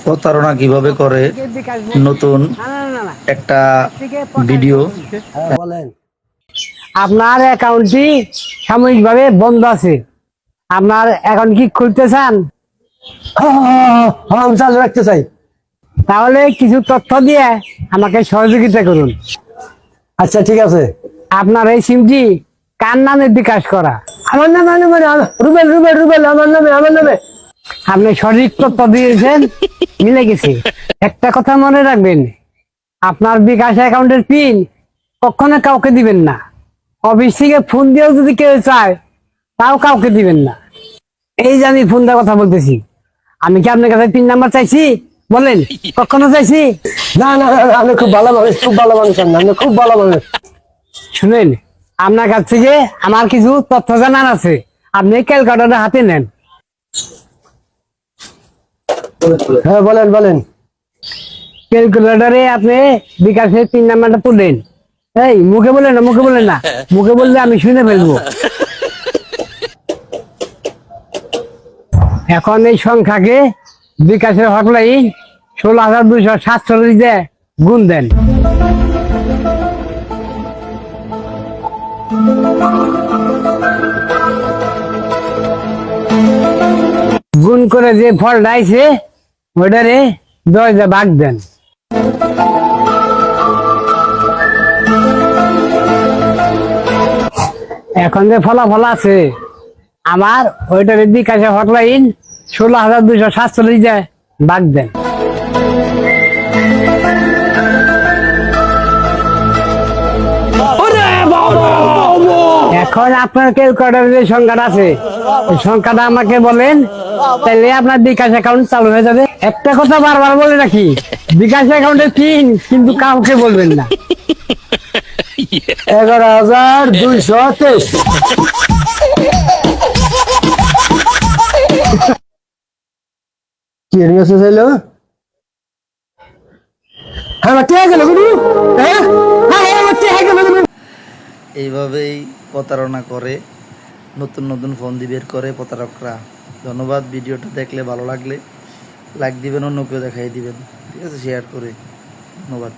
প্রতারণা কিভাবে করে নতুন একটা ভিডিও। বলেন, আপনার অ্যাকাউন্টটি সাময়িকভাবে বন্ধ আছে, আপনার অ্যাকাউন্ট কি খুলতে চান? আমি চালু রাখতে চাই। তাহলে কিছু তথ্য দিয়ে আমাকে সহযোগিতা করুন। আচ্ছা ঠিক আছে। আপনার এই সিমটি কার নামে বিকাশ করা? আমার নামে রুবেল রুবেল রুবেল আমার নামে। আপনি সঠিক তথ্য দিয়েছেন, মিলে গেছে। একটা কথা মনে রাখবেন, আপনার বিকাশ অ্যাকাউন্টের পিন কখনো কাউকে দিবেন না। অফিস থেকে ফোন দিয়েও যদি কেউ চায়, তাও কাউকে দিবেন না। এই যে আমি ফোন দেওয়ার কথা বলতেছি, আমি কি আপনার কাছে পিন নাম্বার চাইছি? বলেন, কখনো চাইছি? না না না না, আপনি খুব ভালো মানুষ, খুব ভালো মানুষ, আপনি খুব ভালো মানুষ। শুনেন, আপনার কাছ থেকে আমার কিছু তথ্য জানার আছে, আপনি ক্যালকুলেটরটা হাতে নেন। হ্যাঁ বলেন বলেন। ক্যালকুলেটরে আপনি বিকাশের পিন নাম্বারটা তুলেন। এই মুখে বলেন না, মুখে বলেন না, মুখে বললে আমি শুনে ফেলবো। এখন এই সংখ্যাকে বিকাশের হটলাইন 16,247 দিয়ে গুণ দেন। গুণ করে যে ফলটা আইছে ওইটারে 10 দিয়ে ভাগ দেন। এখন যে ফলাফল আছে আমার, ওইটারে বিকাশে হটলাইন 16,247 দিয়ে ভাগ দেন। এখন আপনার ক্যালকুলেটরে যে সংখ্যাটা আছে ওই সংখ্যাটা আমাকে বলেন, তাহলে আপনার বিকাশ অ্যাকাউন্ট চালু হয়ে যাবে। একটা কথা বারবার বলে রাখি, বিকাশ অ্যাকাউন্টের পিন কিন্তু কাউকে বলবেন না। 11,223। কি মেসেজ এলো? হ্যাঁ কে গেল গুরু? হ্যাঁ হ্যাঁ কে গেল গুরু? এইভাবেই প্রতারণা করে, নতুন নতুন ফোন দিয়ে বের করে প্রতারকরা। ধন্যবাদ। ভিডিওটা দেখলে ভালো লাগলে লাইক দিবেন, অন্যকেও দেখাই দিবেন, ঠিক আছে, শেয়ার করে। ধন্যবাদ।